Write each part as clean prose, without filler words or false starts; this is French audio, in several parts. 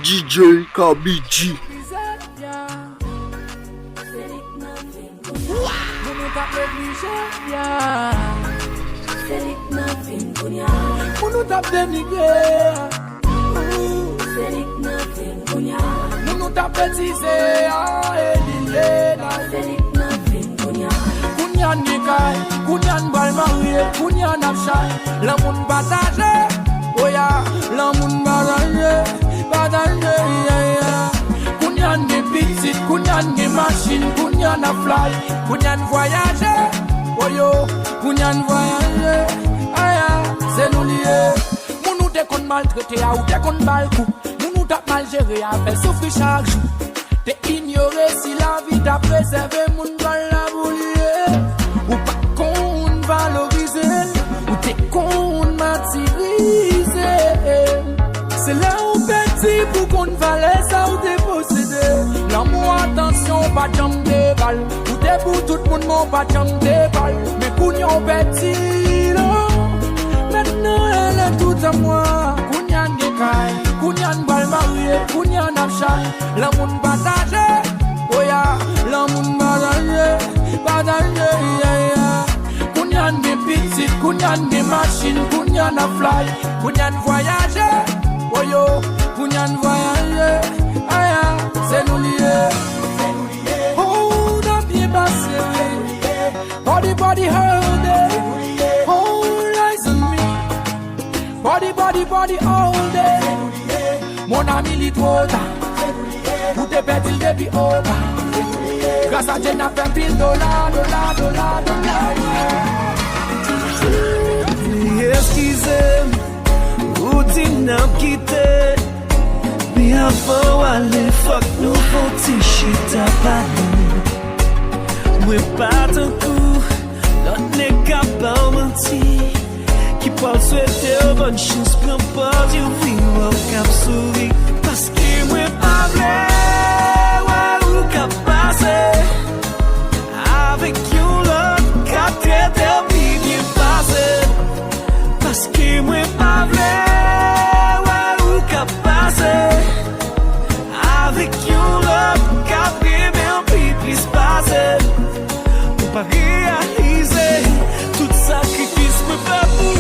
DJ Kabiji. Munu tap denigre, munu tap betize, Kunyan nikay, kunyan bal mariye, kunyan apshay, la moun bataje, oya, la moun bataje, yeah. Kunyan ge pitit, kunyan ge machine, kunyan a fly, kunyan voyage, oyo, kunyan voyage, aya, c'est nous lié. Mounou te kon maltraité, ou te kon balkou, mounou tap mal géré, a fait souffrir chaque jour. Te ignoré si la vie t'a préservé, moun val la boulier. Ou pas qu'on valorise, ou te qu'on martyrise. C'est là où petit pour qu'on valait ça ou te possédé. L'amour, attention, pas jambe des balles. Ou te pour tout le monde, mon pas jambe des balles. Mais Kounyan petit, non. Maintenant elle est tout à moi. Kounyan gekay, Kounyan bal marié, Kounyan apchay. La moun bataje, oh ya, la moun bataje, yeah. Kounyan ge pitit, Kounyan ge machine, Kounyan a fly, Kounyan voyage, oh yo, Kounyan voyage, aya, c'est nous lié. Oh, n'a bien passé, body hold it, all eyes on me, body all day. Mon ami li trop tard, pour te perdre il depuis au bas. Grâce à Dieu n'a fait pile dollar. Excusez, routine n'a quitté. Mais avant aller, fuck nous faut t-shirt à parler. Moi pas d'un coup, l'autre n'est capable de mentir. Qui peut souhaiter bonne chance, prends pas du vivre au cap souris. Parce que moi pas vrai, ouais, ou cap passé. Avec you l'autre, cap traiter bien passé. Parce que moi pas vrai, ouais, ou cap passé. Avec you l'autre, cap bien plus passé. Pour pas réaliser tout sacrifice me fait pour.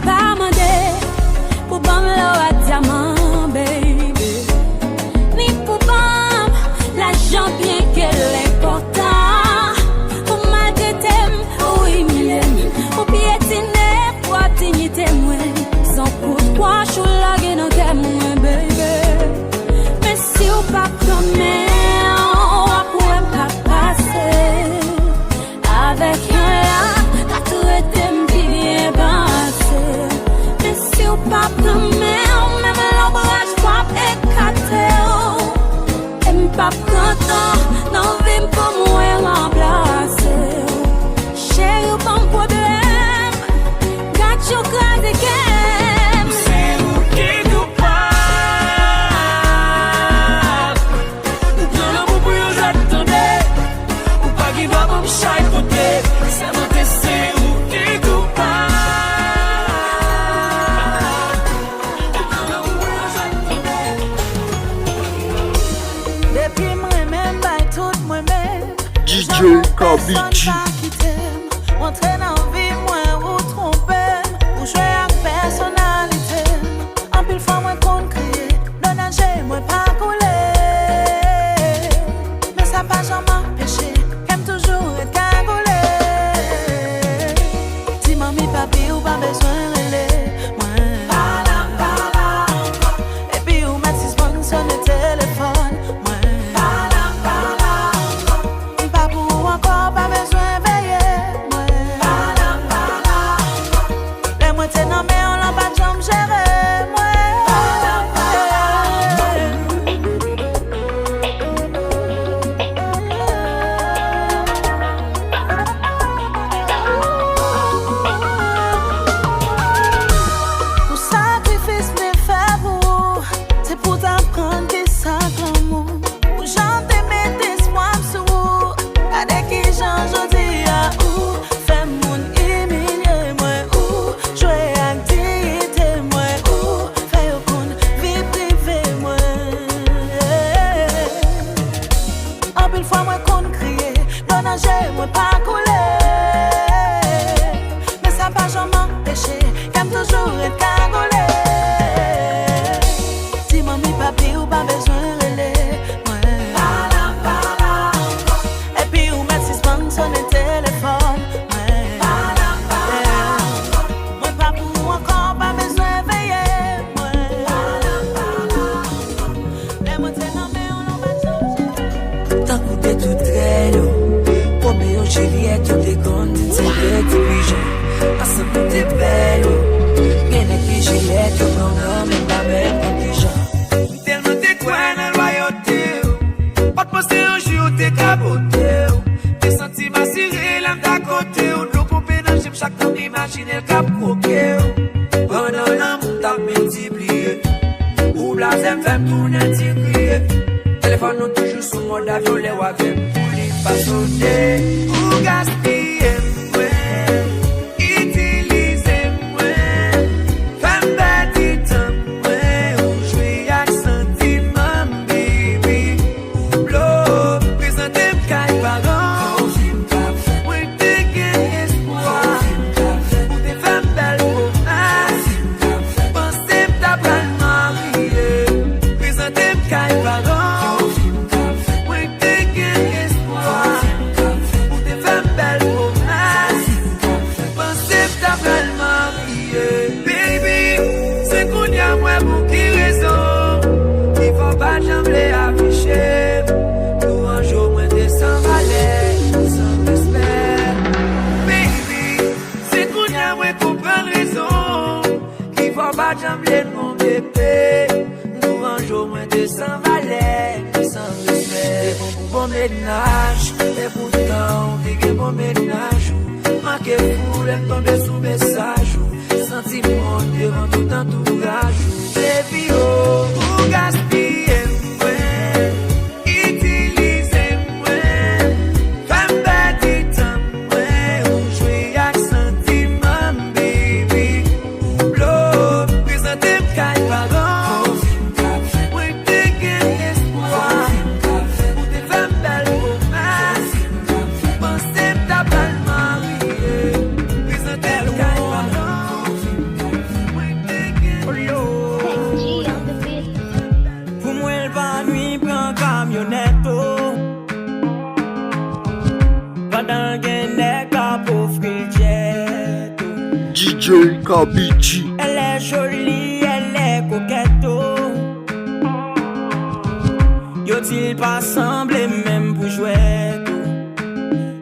Pas mandé pour bam l'or à diamant, baby. Ni pour bam l'argent bien qu'elle est important. Pour maltraiter, oui, mille. Pour piétiner, pour dignité, moi. Sans pourquoi je suis là, que non t'aime, baby. Mais si ou pas comme on va pouvoir pas passer. Avec un là, t'as tout été bien passé. Mais si ou pas comme même l'ombrage pas éclaté. Et m'pas content, non vim pour moi remplacer. Chérie, pas problème, got you cause again. C'est où qui coupable. Ou bien l'amour pour vous attendez. Ou pas qui va vous chaque côté. Ça m'a testé où qui coupable. Depuis moi-même, by tout moi-même. DJ Kabiji. Entrer dans la vie, moi, ou tromper. Ou jouer avec personnalité. En pile fois, moi, qu'on crie. Dans danger, moi, pas couler. Mais ça pas jamais empêché. J'aime toujours être cagoulé. Si mamie, papi, ou pas besoin de relais. Et puis, ou mettre 6 bonnes sur le téléphone. Pas pour encore, pas besoin de veiller. moi qu'on crie, non danger, moi pas couler. Mais ça pas jamais m'empêcher, qu'aime toujours être cagoulé. Si mamie papi ou pas besoin relais, moi. Et puis ou mettre suspens sur le téléphone, moi pas pour moi encore pas besoin veiller, moi. Les mots t'es nommé on en va changer. Tant que t'es tout très lourd. Meu chérie, tout est con, c'est le petit pigeon. Parce que t'es belle, bien négligé, tout mon homme est pas même un pigeon. Tellement t'es quoi dans la loyauté, pas de poster un jour, t'es caboté. T'es senti m'assurer, l'âme d'à côté, ou de l'eau pompée dans le gym, chaque temps d'imaginer le cap croqué. Pendant l'amour, t'as multiplié, ou blasé, fait tourner, t'y crier. Téléphone, nous toujours sous mode avion, les wavem. Pas sauter ou gaspiller, utiliser, femme bâtie, ou jouer avec sentiment, baby. L'eau, présenter m'caille parents, moi t'es qu'un espoir, ou des femmes belles pour penser t'as pas le marié, présenter m'caille parents. J'aime mon bébé, nous un jour moins de 100 valets, sans respect. Bon ménage, et pourtant, t'es que bon ménage. Marqué fou, elle tombe sous message. Sentiment devant tout entourage. Baby, oh, pour gaspiller, utiliser, femme bâtie, ou jouer avec sentiment, baby. DJ Kabidji. Elle est jolie, elle est coquette. Yo-t-il pas semblé même pour jouer?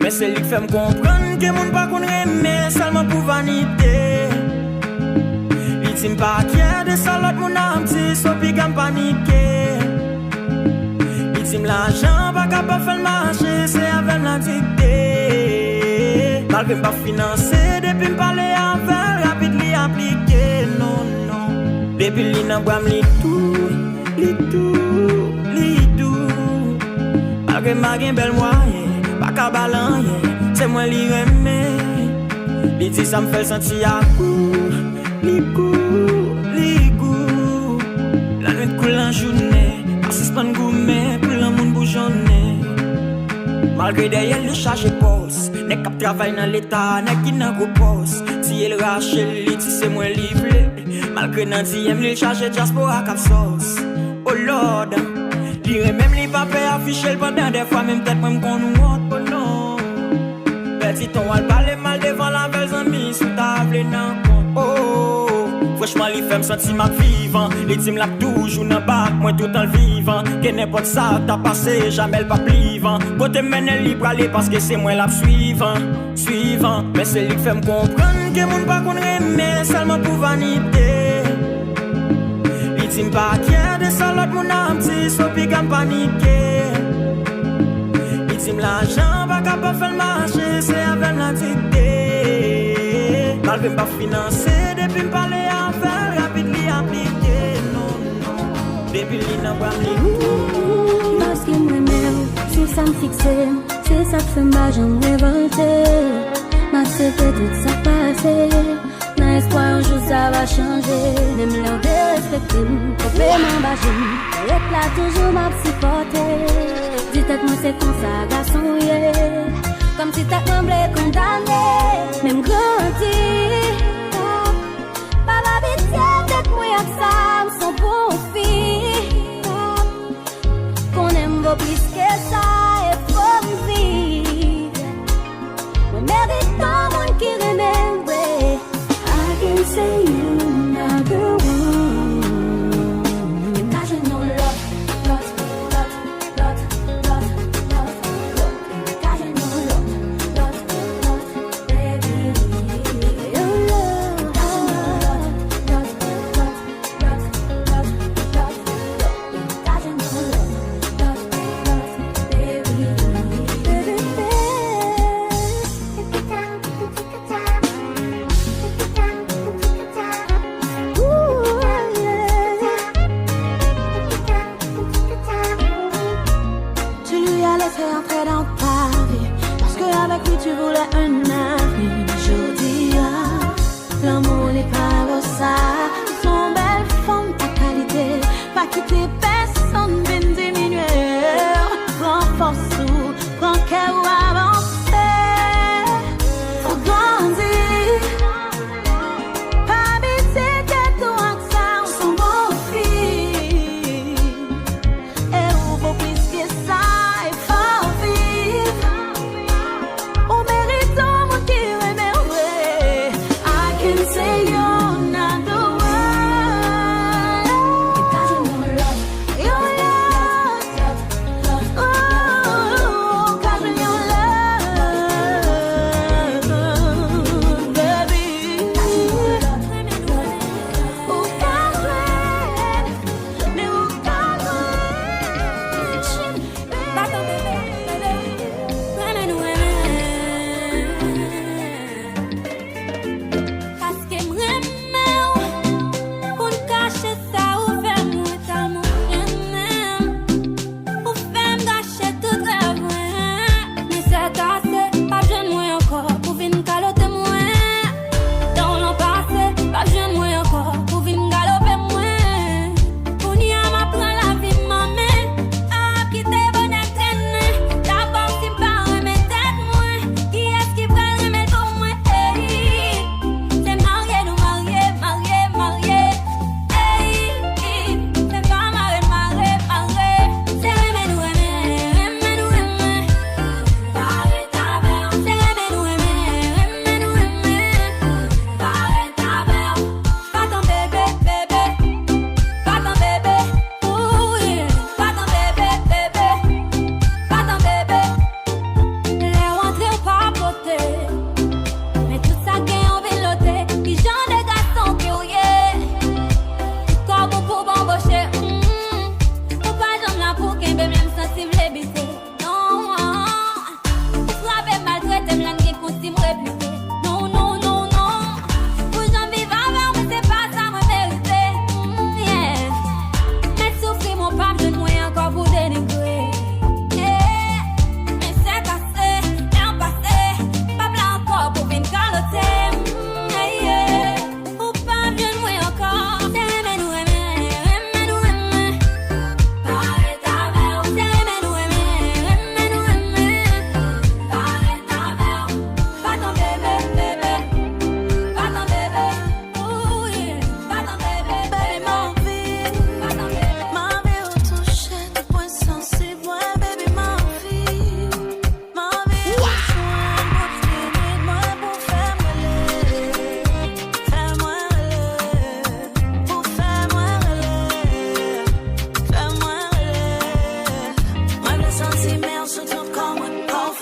Mais c'est lui qui fait me comprendre que moun pas qu'on aime seulement pour vanité. L'ultime pas fier de ça, l'autre moun a un petit sopi qui paniqué. L'ultime l'argent pas capable faire le marché, c'est avec la dictée. Malgré pas financé, depuis me parler avec rapide li appliqué. Non, non. Depuis li nan bois li tout. Malgré ma gen bel moyen, pas qu'à balanyer, c'est moi li remè. Li dit ça me fait sentir à coup, li goût. La nuit coule en journée, pas suspend gourmet pour le monde bougeonner. Malgré derrière le chargé poste, n'est qu'à travailler dans l'état, n'est qui n'a gros poste. Si elle rachète, li dit c'est moi livré. Malgré nan dième, li chargé diaspora cap sauce. Oh Lord. Dire même les papiers affichés pendant des fois, même peut-être même qu'on nous montre, oh non. Petit ton, elle parle mal devant la belle amie, sous table et non. Oh, franchement, les femmes sentent ma vivant. Les teams là toujours dans bac, moi tout en vivant. Que n'importe ça, t'as passé, jamais le pas plivant. Côté mène libre aller parce que c'est moi la suivant. Mais c'est lui qui fait me comprendre que mon pas qu'on aime, seulement pour vanité. L'ultime pas fier de ça, l'autre mon âme, c'est sopi qui paniqué. L'ultime l'argent, pas capable faire le marché, c'est avec la dictée. Malgré pas financé, depuis me parler à faire, rapide li appliqué. Non, non, depuis li n'a pas m'li. Parce que moi-même, si ça me fixe, c'est ça que fait ma jambe révoltée. M'accepter tout ça passé. Dans l'espoir un jour ça va changer. Même l'heure de respecter, couper mon bâche. Être là toujours m'a supporté. Dis-moi c'est comme ça,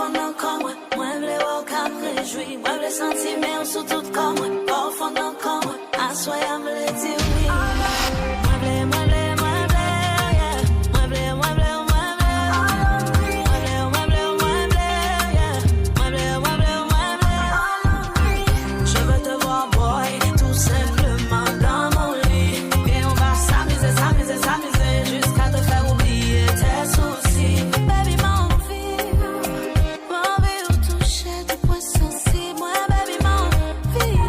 fond d'un corps, moi v'lais au cap réjoui, moi v'lais sentiments sous tout corps, au fond d'un corps, à soi y'a me le dire oui. Moi v'lais, moi v'lais, moi v'lais, yeah. Moi v'lais, moi v'lais, moi v'lais. Moi v'lais, moi v'lais, moi v'lais, yeah. Moi v'lais, moi v'lais, moi v'lais. Je veux te voir, boy, tout simplement dans mon lit. Et on va s'amuser, s'amuser, s'amuser, jusqu'à te faire oublier tes soucis. Baby, m'envie ou toucher tes points sensibles. Moi, baby, m'envie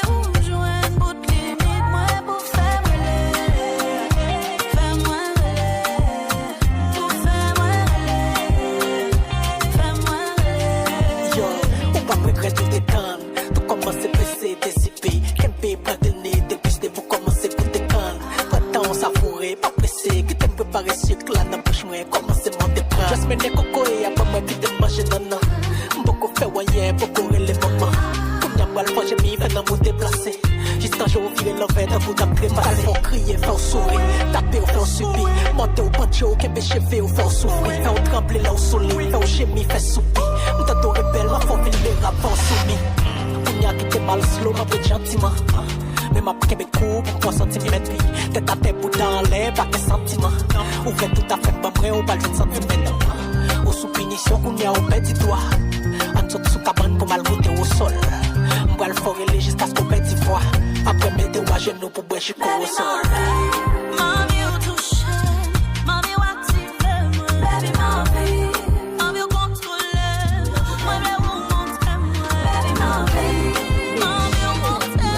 ou jouer une bout de limite. Moi, pour faire brûler, fais-moi brûler, pour faire brûler, fais-moi brûler. Yo, on va regretter tout détendre. Tout commence à presser, déciper. Qu'un pays prend de nez, dépister pour commencer pour décanner. Pas de temps, ça fourrait, pas pressé. Que t'aimes préparer sucre là dans la bouche, moi, commencer à monter prendre. Jasmine et coco, et après moi, vite de manger nana. Beaucoup fait voyer, beaucoup les mamans. Comme y'a pas le fois, j'ai mis, fait dans mon déplacé. Juste un jour, virer l'envers, dans vous d'après, mal faut crier, faire sourire. Taper ou faire subir. Monter au pancho, qu'un béchevé ou faire souffrir. Faire trembler là au soleil, faire gémir, faire soupir. M't'adore rebelle, ma faut filer les rapports soumis. Kounya qui te mal slow, m'a pris gentiment. Mais m'a pris mes coups pour 3 cm. Tête à tête, bout dans l'air, pas que sentiment. Ouvert tout à fait, pas vrai, au bal 20 cm. Au sous punition, Kounya au petit doigt. En dessous de sous cabane pour mal goûter au sol. M'bral forêt jusqu'à ce qu'on pète 10 fois. Après, mettez à genoux pour boire jusqu'au sol. M'envie ou toucher, m'envie ou activer, moi. Baby, m'envie ou contrôler, moi v'lais ou montrer, moi. Baby, m'envie ou montrer.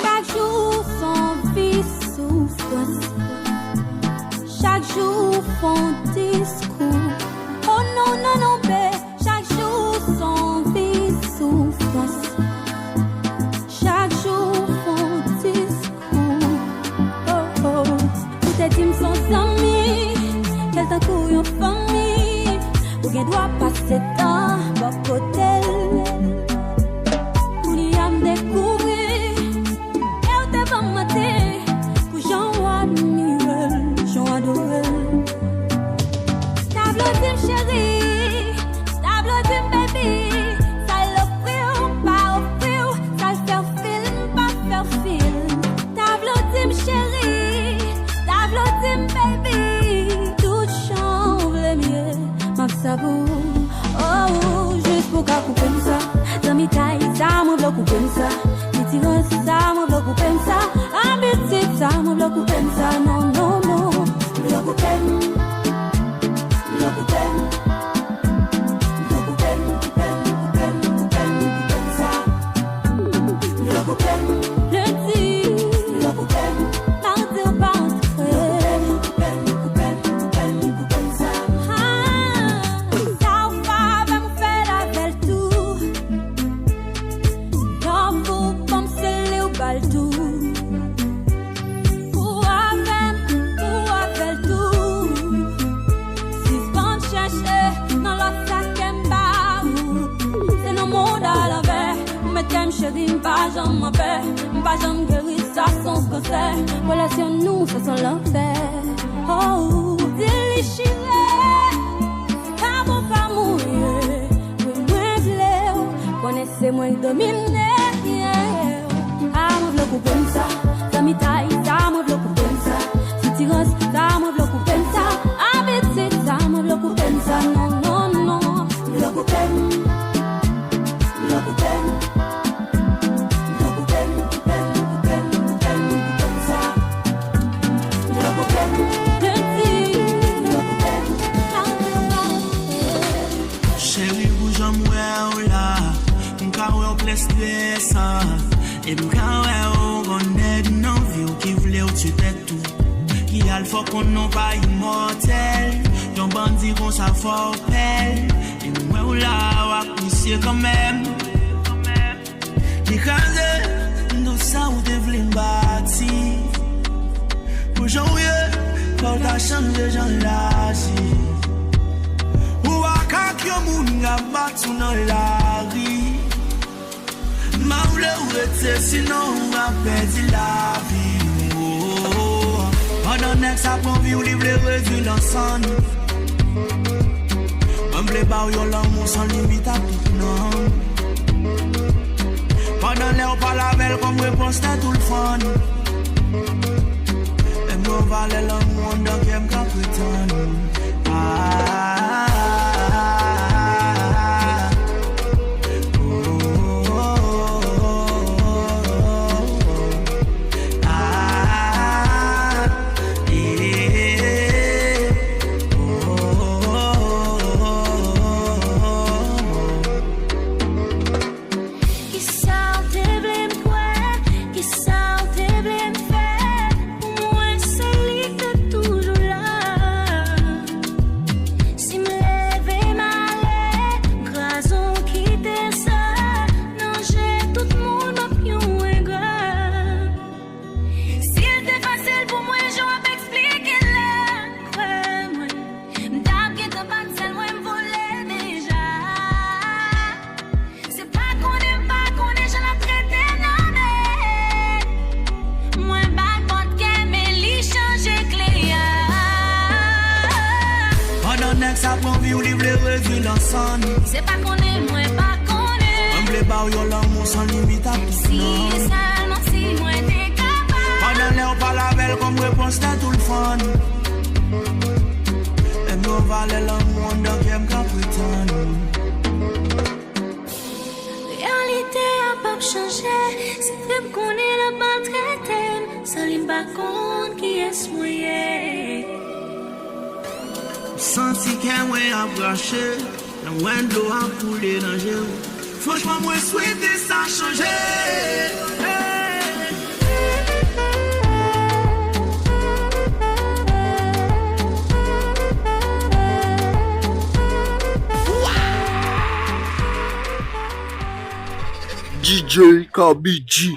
Chaque jour son vie souffrance, chaque jour font discours. Oh non, non, non, bé, chaque jour son vie souffrance, chaque jour font discours. Oh oh, tout est dit sans amis, quel temps pour une famille, ou bien doit passer temps, bon côté. Chérie, tableau baby, ça l'offrir, pas offrir, ça le faire film, pas faire film. Tableau chérie, tableau baby, tout change le mieux, ma sabou. Oh, juste pour qu'à couper ça, dans mes tailles, ça me bloque couper ça. Petit rose, ça me bloque couper ça. Ambitieux, ça me bloque couper ça. Non, non, non, bloque couper. Relation nous, ça sent l'enfer. Oh, déchiré, pas bon, pas mourir. Oui, moi, v'lais, connaissez-moi, dominer. Ah, moi, v'lais couper ça. Ça m'y taille, ça, moi, v'lais couper ça. Si tu roses, ça, moi, v'lais couper ça. Habitude, ça, moi, v'lais couper ça. Non, non, non, v'lais couper. Et m'kawè ou gonne non vie ou qui voulait ou tu t'es tout. Qui a le faut qu'on non pas immortel. Yon bandit qu'on sa fort pelle. Et moi ou là ou apprécier quand même. Because nous ça ou te v'lin bâti. Pour jouer, pour ta changer j'en lâche. Ou a kak yon moun nga bat ou nan la ri. Ma voulait ou rester, sinon on a perdu la vie. Oh, Pendant next à prend vie ou livre les revues l'ensemble. On blé ba yo l'amour sans limite à tout non. Pendant l'air par la belle comme réponse à tout le fun. Et moi valait l'amour dans qui aime qu'à prétendre. Ça prend vie ou livre les revues l'ensemble. C'est pas qu'on est, moi pas qu'on est. On blé ba yo l'amour sans limite à tout si non. Seulement si moi t'es capable. Pendant l'air par la belle comme réponse à tout le fun. Et nous valait l'amour dans qui aime qu'à prétendre. Réalité a pas changé. C'est vrai qu'on est là pas traité. Ça l'im pas compte qui est moyen. Senti qu'un ouais a braché, la moindre de l'eau a coulé dans le jeu. Franchement, moi, souhaité ça changer. DJ Kabidji.